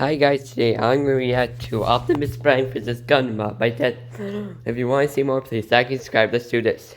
Hi guys, today I'm going to react to Optimus Prime vs Gundam by Death. If you want to see more, please like and subscribe. Let's do this.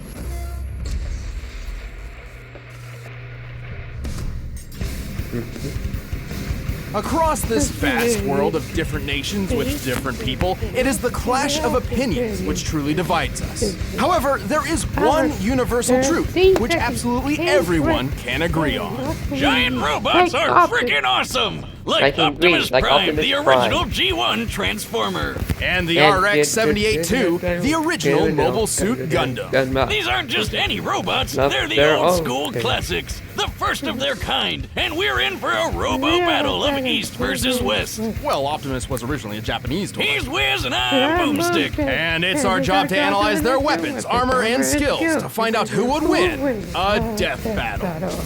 Across this vast world of different nations with different people, it is the clash of opinions which truly divides us. However, there is one universal truth, which absolutely everyone can agree on. Giant robots are freaking awesome! Like Optimus Prime, the original G1 Transformer. And the RX-78-2, the original Mobile Suit Gundam. These aren't just any robots, they're the old school classics. The first of their kind, and we're in for a robo battle of East versus West. Well, Optimus was originally a Japanese toy. He's Wiz and I'm Boomstick. And it's our job to analyze their weapons, armor, and skills to find out who would win a death battle.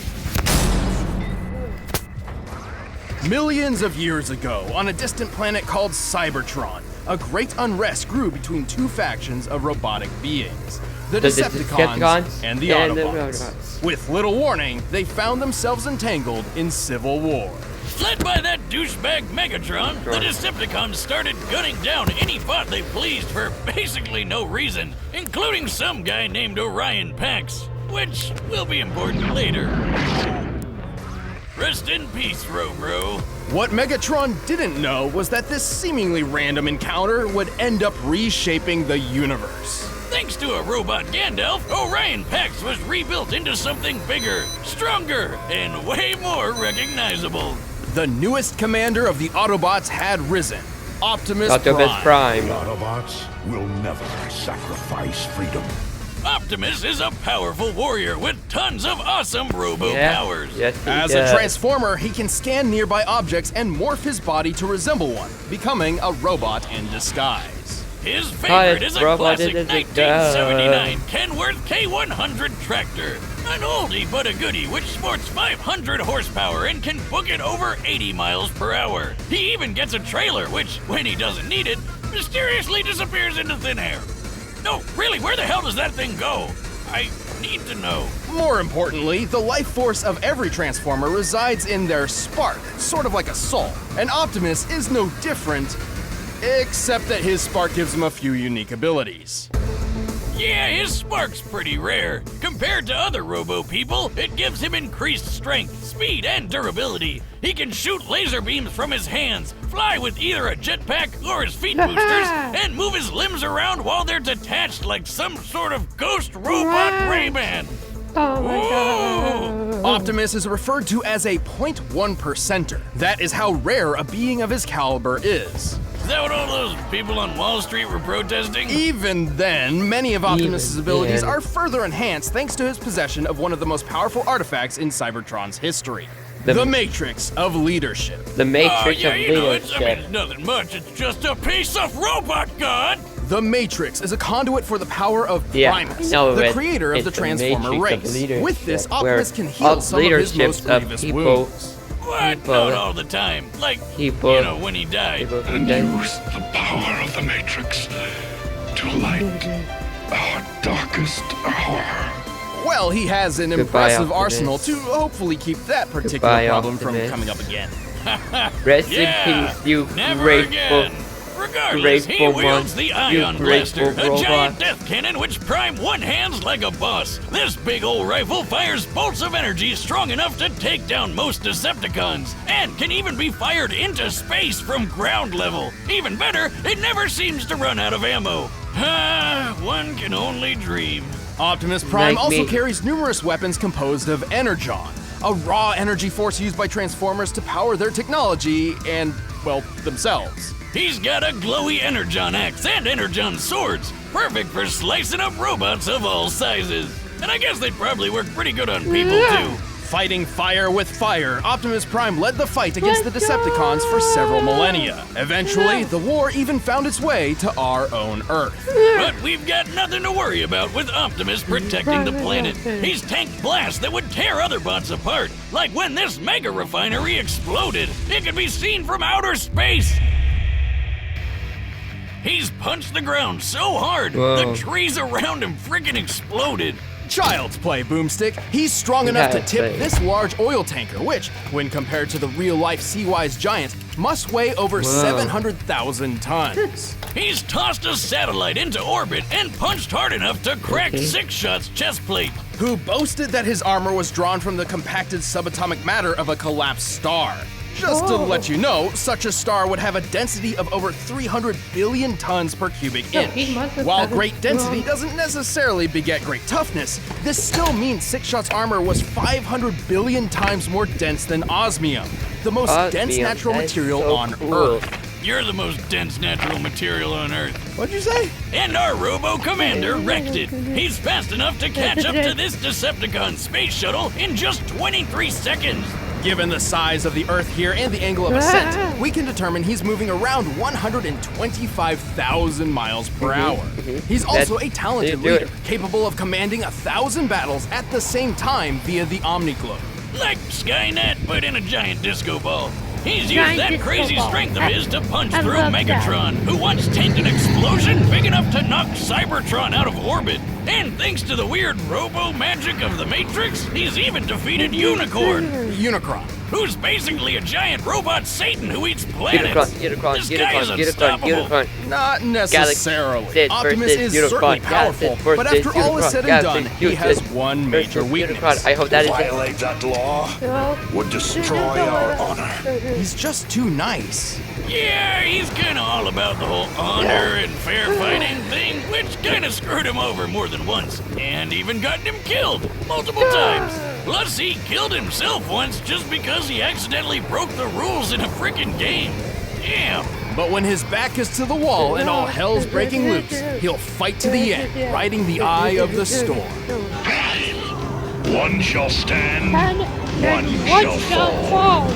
Millions of years ago, on a distant planet called Cybertron, a great unrest grew between two factions of robotic beings. The Decepticons and the Autobots. With little warning, they found themselves entangled in civil war. Led by that douchebag Megatron, the Decepticons started gunning down any bot they pleased for basically no reason, including some guy named Orion Pax, which will be important later. Rest in peace, Robro. What Megatron didn't know was that this seemingly random encounter would end up reshaping the universe. Thanks to a robot Gandalf, Orion Pax was rebuilt into something bigger, stronger, and way more recognizable. The newest commander of the Autobots had risen, Optimus Prime. The Autobots will never sacrifice freedom. Optimus is a powerful warrior with tons of awesome robo powers. Yes, As a transformer, he can scan nearby objects and morph his body to resemble one, becoming a robot in disguise. His favorite is a classic 1979 Kenworth K100 tractor. An oldie but a goodie which sports 500 horsepower and can book it over 80 miles per hour. He even gets a trailer which, when he doesn't need it, mysteriously disappears into thin air. No, really, where the hell does that thing go? I need to know. More importantly, the life force of every Transformer resides in their spark, sort of like a soul. And Optimus is no different, except that his spark gives him a few unique abilities. Yeah, his spark's pretty rare. Compared to other robo people, it gives him increased strength, speed, and durability. He can shoot laser beams from his hands, fly with either a jetpack or his feet boosters, and move his limbs around while they're detached like some sort of ghost robot Rayman. Oh my God. Optimus is referred to as a 0.1%er. That is how rare a being of his caliber is. Is that what all those people on Wall Street were protesting? Even then, many of Optimus's abilities are further enhanced thanks to his possession of one of the most powerful artifacts in Cybertron's history. The Matrix of Leadership. The Matrix of Leadership. It's nothing much, it's just a piece of robot god! The Matrix is a conduit for the power of Primus, the creator of the Transformer race. With this, Optimus can heal some of his most grievous wounds. What? Not all the time. Like, you know, when he died. And use the power of the Matrix to light our darkest hour. Well, he has an impressive arsenal to hopefully keep that particular problem from coming up again. Rest in peace, you grateful. Regardless, he wields the Ion Blaster, a giant death cannon which Prime one-hands like a boss. This big old rifle fires bolts of energy strong enough to take down most Decepticons, and can even be fired into space from ground level. Even better, it never seems to run out of ammo. One can only dream. Optimus Prime also carries numerous weapons composed of Energon, a raw energy force used by Transformers to power their technology and, well, themselves. He's got a glowy Energon axe and Energon swords, perfect for slicing up robots of all sizes. And I guess they probably work pretty good on people too. Fighting fire with fire, Optimus Prime led the fight against the Decepticons for several millennia. Eventually, the war even found its way to our own Earth. But we've got nothing to worry about with Optimus protecting the planet. He's tanked blasts that would tear other bots apart, like when this mega refinery exploded. It could be seen from outer space. He's punched the ground so hard, the trees around him freaking exploded. Child's play, Boomstick. He's strong enough to tip this large oil tanker, which, when compared to the real-life sea-wise giant, must weigh over 700,000 tons. He's tossed a satellite into orbit and punched hard enough to crack Six Shot's chest plate. Who boasted that his armor was drawn from the compacted subatomic matter of a collapsed star. Just to let you know, such a star would have a density of over 300 billion tons per cubic inch. While great density doesn't necessarily beget great toughness, this still means Six Shot's armor was 500 billion times more dense than osmium, the most dense natural material on Earth. You're the most dense natural material on Earth. What'd you say? And our robo-commander wrecked it. He's fast enough to catch up to this Decepticon space shuttle in just 23 seconds. Given the size of the Earth here and the angle of ascent, we can determine he's moving around 125,000 miles per hour. He's also a talented leader, capable of commanding 1,000 battles at the same time via the Omniglobe. Like Skynet, but in a giant disco ball. He's used that crazy strength of his to punch through Megatron, who once tanked an explosion big enough to knock Cybertron out of orbit. And thanks to the weird robo-magic of the Matrix, he's even defeated Unicron, who's basically a giant robot Satan who eats planets. Unicron. Not necessarily. Galaxy Optimus is certainly powerful, but after all is said and done, he has one major weakness. I hope that is Violate that law would destroy our honor. He's just too nice. Yeah, he's kinda all about the whole honor and fair fighting thing, which kinda screwed him over more than once, and even gotten him killed multiple times. Plus, he killed himself once just because he accidentally broke the rules in a freaking game. Damn. But when his back is to the wall and all hell's breaking loose, he'll fight to the end, riding the eye of the storm. One shall stand, one shall fall.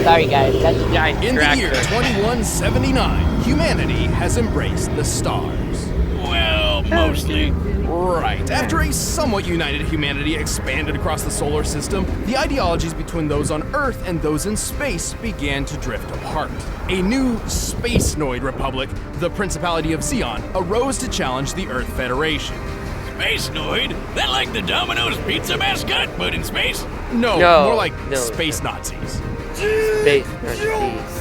Sorry guys, that's a giant In tractor. the year 2179, humanity has embraced the stars. Well, mostly. Right. After a somewhat united humanity expanded across the solar system, the ideologies between those on Earth and those in space began to drift apart. A new Space-noid republic, the Principality of Xeon, arose to challenge the Earth Federation. Space-noid? That like the Domino's pizza mascot, but in space? No, more like space Nazis. Space Nazis.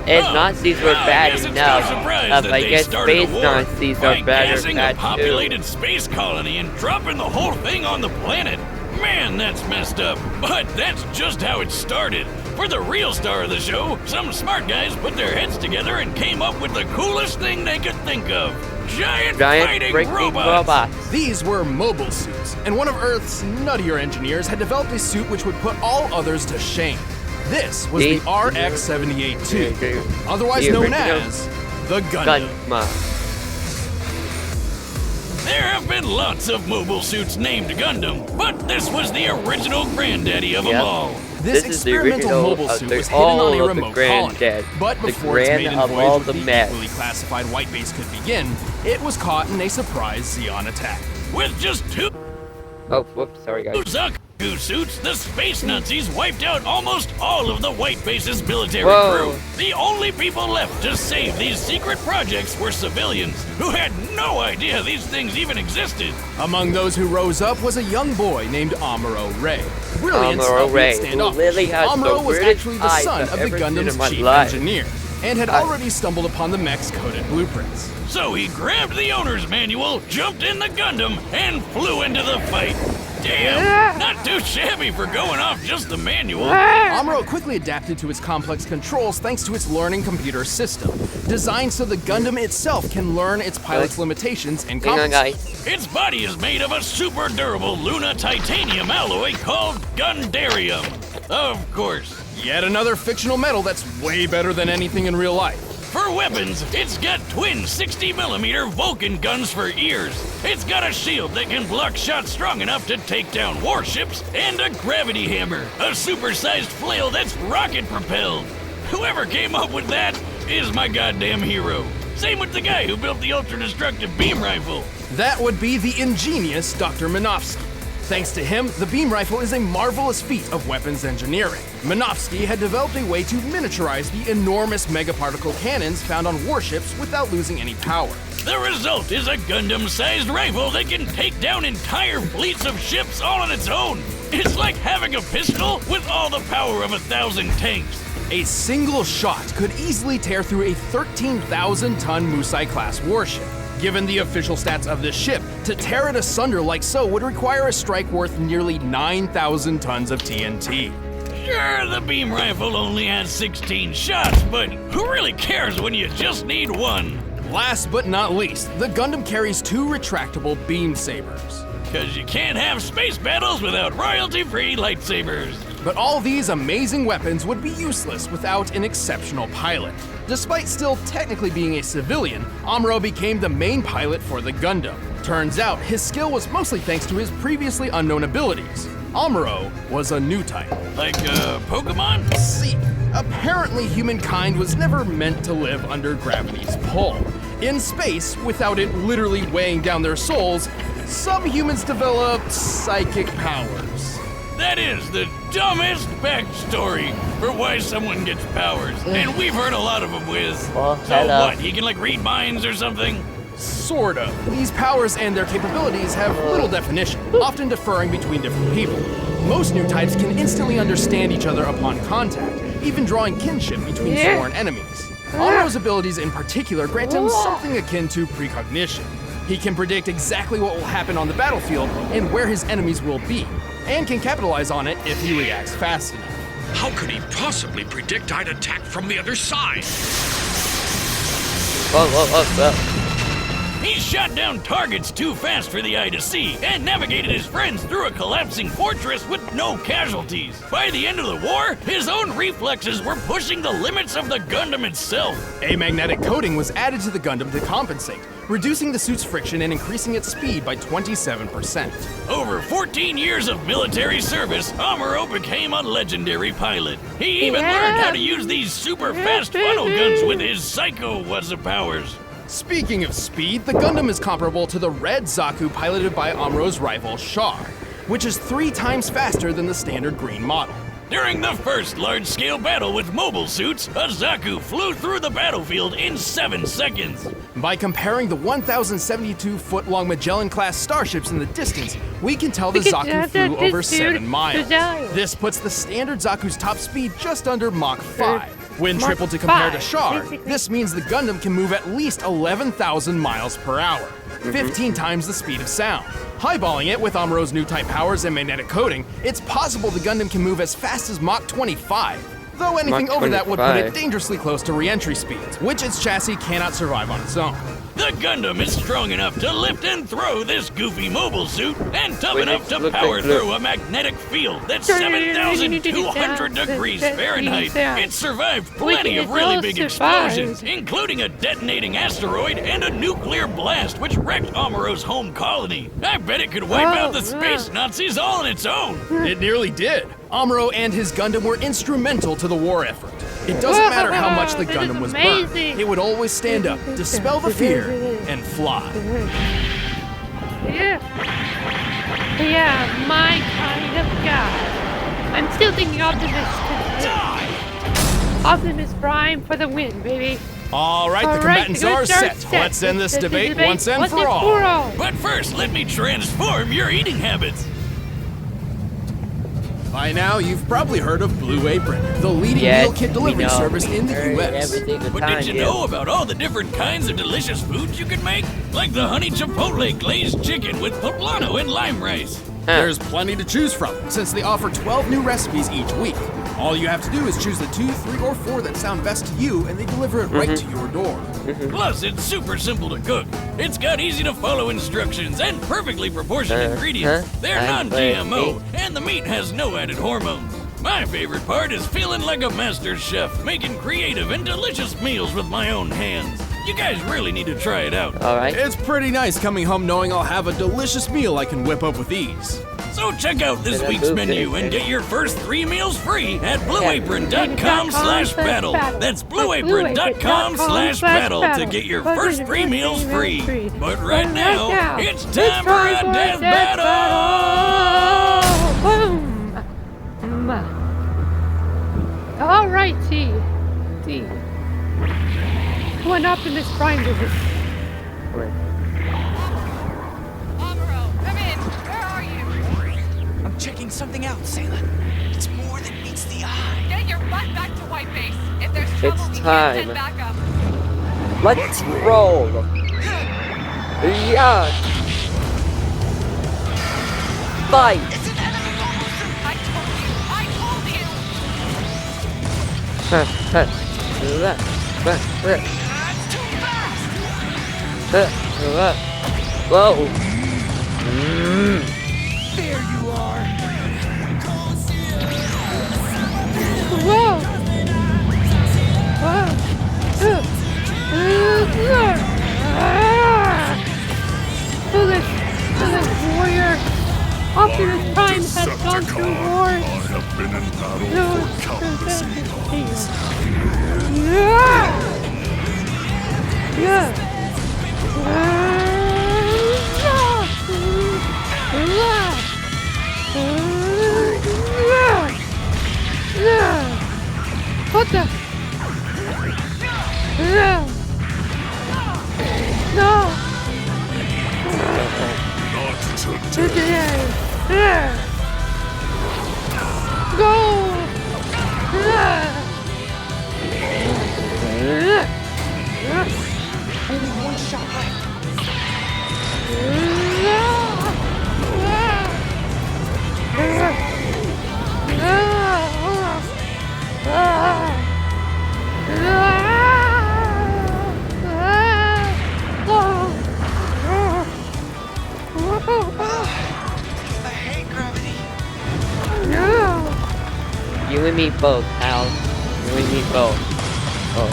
If Nazis were bad enough, I guess space Nazis are better gassing than a populated space colony and dropping the whole thing on the planet. Man, that's messed up. But that's just how it started. For the real star of the show, some smart guys put their heads together and came up with the coolest thing they could think of. Giant fighting robots. These were mobile suits, and one of Earth's nuttier engineers had developed a suit which would put all others to shame. This was the RX-78-2, otherwise known as the Gundam. There have been lots of mobile suits named Gundam, but this was the original granddaddy of them all. This experimental mobile suit was hidden on a remote colony, but before its maiden voyage with the equally classified white base could begin, it was caught in a surprise Xeon attack. With just two sorry guys. Zaku suits, the space Nazis wiped out almost all of the white base's military crew. The only people left to save these secret projects were civilians who had no idea these things even existed. Among those who rose up was a young boy named Amuro Ray. Brilliant Lily has Amuro was actually the eyes son of the Gundam's chief engineer and had already stumbled upon the mech's coded blueprints. So he grabbed the owner's manual, jumped in the Gundam, and flew into the fight. Damn, not too shabby for going off just the manual. Amuro quickly adapted to its complex controls thanks to its learning computer system, designed so the Gundam itself can learn its pilot's limitations and compensate. Its body is made of a super durable Luna titanium alloy called Gundarium. Of course. Yet another fictional metal that's way better than anything in real life. For weapons, it's got twin 60mm Vulcan guns for ears. It's got a shield that can block shots strong enough to take down warships, and a gravity hammer, a supersized flail that's rocket propelled. Whoever came up with that is my goddamn hero. Same with the guy who built the ultra-destructive beam rifle. That would be the ingenious Dr. Minovsky. Thanks to him, the beam rifle is a marvelous feat of weapons engineering. Minovsky had developed a way to miniaturize the enormous megaparticle cannons found on warships without losing any power. The result is a Gundam-sized rifle that can take down entire fleets of ships all on its own. It's like having a pistol with all the power of 1,000 tanks. A single shot could easily tear through a 13,000-ton Musai-class warship. Given the official stats of this ship, to tear it asunder like so would require a strike worth nearly 9,000 tons of TNT. Sure, the beam rifle only has 16 shots, but who really cares when you just need one? Last but not least, the Gundam carries 2 retractable beam sabers. Because you can't have space battles without royalty-free lightsabers. But all these amazing weapons would be useless without an exceptional pilot. Despite still technically being a civilian, Amuro became the main pilot for the Gundam. Turns out, his skill was mostly thanks to his previously unknown abilities. Amuro was a new type. Like, Pokemon? See, apparently humankind was never meant to live under gravity's pull. In space, without it literally weighing down their souls, some humans developed psychic powers. That is the dumbest backstory for why someone gets powers. And we've heard a lot of them, Wiz. Well, so hello. what, he can like read minds or something? Sort of. These powers and their capabilities have little definition, often differing between different people. Most new types can instantly understand each other upon contact, even drawing kinship between sworn enemies. Amuro's abilities in particular grant him something akin to precognition. He can predict exactly what will happen on the battlefield and where his enemies will be, and can capitalize on it if he reacts fast enough. How could he possibly predict I'd attack from the other side? Whoa. He shot down targets too fast for the eye to see and navigated his friends through a collapsing fortress with no casualties. By the end of the war, his own reflexes were pushing the limits of the Gundam itself. A magnetic coating was added to the Gundam to compensate, reducing the suit's friction and increasing its speed by 27%. Over 14 years of military service, Amuro became a legendary pilot. He even learned how to use these super fast funnel guns with his Psycho powers. Speaking of speed, the Gundam is comparable to the red Zaku piloted by Amuro's rival Char, which is 3 times faster than the standard green model. During the first large-scale battle with mobile suits, a Zaku flew through the battlefield in 7 seconds. By comparing the 1,072-foot-long Magellan-class starships in the distance, we can tell the Zaku flew over 7 miles. This puts the standard Zaku's top speed just under Mach 5. When tripled to compare to Char, this means the Gundam can move at least 11,000 miles per hour, 15 times the speed of sound. Highballing it with Amuro's new type powers and magnetic coating, it's possible the Gundam can move as fast as Mach 25. Though anything Mach over that would put it 25. dangerously close to re-entry speeds, which its chassis cannot survive on its own. The Gundam is strong enough to lift and throw this goofy mobile suit and tough enough to look power like through a magnetic field that's 7,200 degrees Fahrenheit. It survived plenty of really big explosions, including a detonating asteroid and a nuclear blast which wrecked Amuro's home colony. I bet it could wipe out the space Nazis all on its own. It nearly did. Amuro and his Gundam were instrumental to the war effort. It doesn't matter how much the Gundam was burned, it would always stand up, dispel the fear, and fly. Yeah, my kind of guy. I'm still thinking Optimus Prime for the win, baby. All right, the combatants are set. Let's end this debate once and for all. But first, let me transform your eating habits. By now, you've probably heard of Blue Apron, the leading meal kit delivery service in the US. But did you know about all the different kinds of delicious foods you can make? Like the honey chipotle glazed chicken with poblano and lime rice. There's plenty to choose from, since they offer 12 new recipes each week. All you have to do is choose the 2, 3, or 4 that sound best to you, and they deliver it right to your door. Plus, it's super simple to cook. It's got easy-to-follow instructions and perfectly proportioned ingredients. They're non-GMO, and the meat has no added hormones. My favorite part is feeling like a master chef, making creative and delicious meals with my own hands. You guys really need to try it out. Alright. It's pretty nice coming home knowing I'll have a delicious meal I can whip up with ease. So check out this week's menu and get your first 3 meals free at blueapron.com/battle. That's blueapron.com/battle to get your first 3 meals free. But right now, it's time for a death battle! Boom! Alrighty. One Optimus Prime visit. quick. Amuro, come in. Where are you? I'm checking something out, Salem. It's more than meets the eye. Get your butt back to White Base. If there's trouble, It's we can't time. send backup. Let's roll. Yeah. Fight. It's an enemy monster. I told you. That's too fast. Whoa. There you are. Whoa! Whoa! Foolish warrior! Optimus Prime has gone to war! I have been in battle No, for countless eons. Yeah! Yeah! What the? No! Not today. Go! Only one shot left. I hate gravity. You and me both, Al. You and me both. Oh.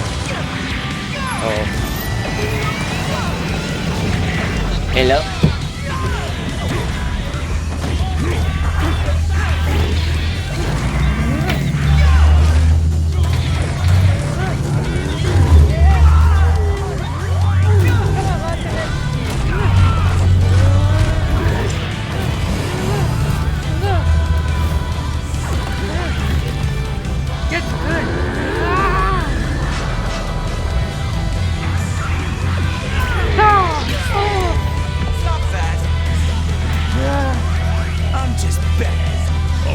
Hello? Stop that. I'm just bad. I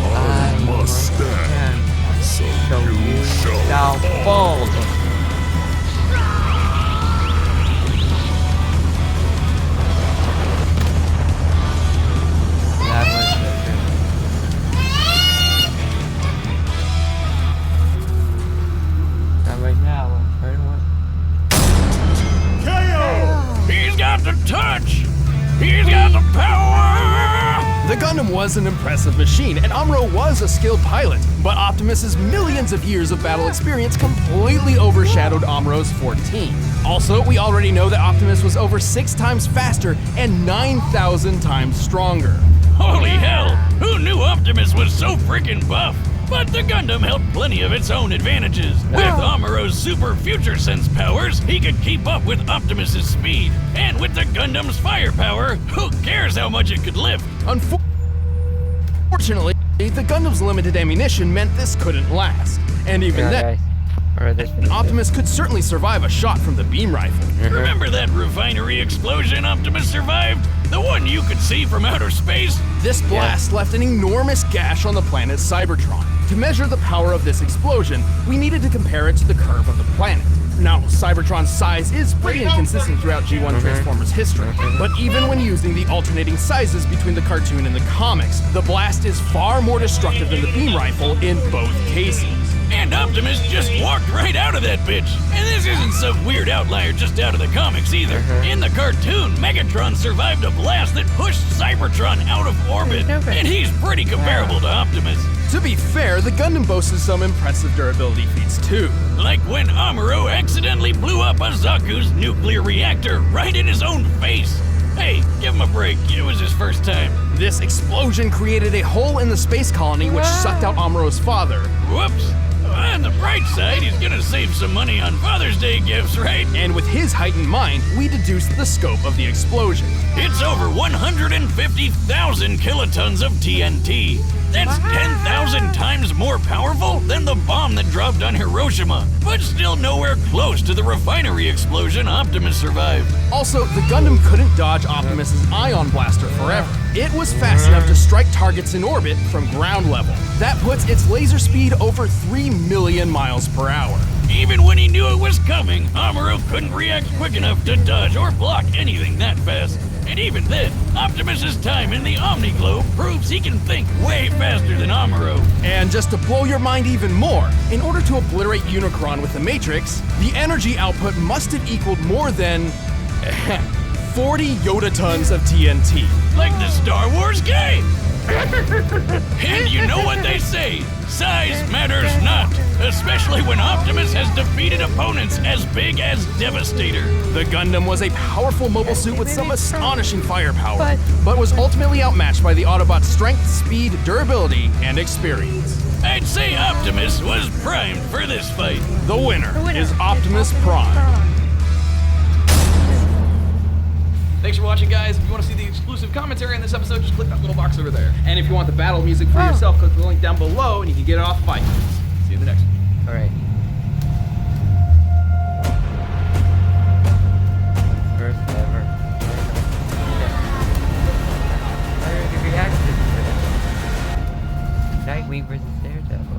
must stand, so you shall. Fall. He's got the touch! He's got the power! The Gundam was an impressive machine, and Amuro was a skilled pilot, but Optimus's millions of years of battle experience completely overshadowed Amuro's 14. Also, we already know that Optimus was over 6 times faster and 9,000 times stronger. Holy hell! Who knew Optimus was so freaking buff? But the Gundam held plenty of its own advantages. With Amuro's super future sense powers, he could keep up with Optimus's speed. And with the Gundam's firepower, who cares how much it could lift? Unfortunately, the Gundam's limited ammunition meant this couldn't last. And even then, Optimus could certainly survive a shot from the beam rifle. Remember that refinery explosion Optimus survived? The one you could see from outer space? This blast left an enormous gash on the planet Cybertron. To measure the power of this explosion, we needed to compare it to the curve of the planet. Now, Cybertron's size is pretty inconsistent throughout G1 Transformers history, but even when using the alternating sizes between the cartoon and the comics, the blast is far more destructive than the beam rifle in both cases. And Optimus just walked right out of that bitch. And this isn't some weird outlier just out of the comics either. In the cartoon, Megatron survived a blast that pushed Cybertron out of orbit. And he's pretty comparable to Optimus. To be fair, the Gundam boasted some impressive durability feats too. Like when Amuro accidentally blew up a Zaku's nuclear reactor right in his own face. Hey, give him a break. It was his first time. This explosion created a hole in the space colony which sucked out Amuro's father. Whoops. On the bright side, he's gonna save some money on Father's Day gifts, right? And with his heightened mind, we deduced the scope of the explosion. It's over 150,000 kilotons of TNT. That's 10,000 times more powerful than the bomb that dropped on Hiroshima, but still nowhere close to the refinery explosion Optimus survived. Also, the Gundam couldn't dodge Optimus's ion blaster forever. It was fast enough to strike targets in orbit from ground level. That puts its laser speed over 3 million miles per hour. Even when he knew it was coming, Amuro couldn't react quick enough to dodge or block anything that fast. And even then, Optimus's time in the Omni-Globe proves he can think way faster than Amuro. And just to blow your mind even more, in order to obliterate Unicron with the Matrix, the energy output must have equaled more than 40 Yoda tons of TNT. Like the Star Wars game! And you know what they say, size matters not, especially when Optimus has defeated opponents as big as Devastator. The Gundam was a powerful mobile suit with some astonishing firepower, but was ultimately outmatched by the Autobot's strength, speed, durability, and experience. I'd say Optimus was primed for this fight. The winner is Optimus Prime. Thanks for watching, guys. If you want to see the exclusive commentary on this episode, just click that little box over there. And if you want the battle music for yourself, click the link down below and you can get it off of iTunes. See you in the next one. Alright. First ever. What are the reactions for this? Nightwing versus Daredevil.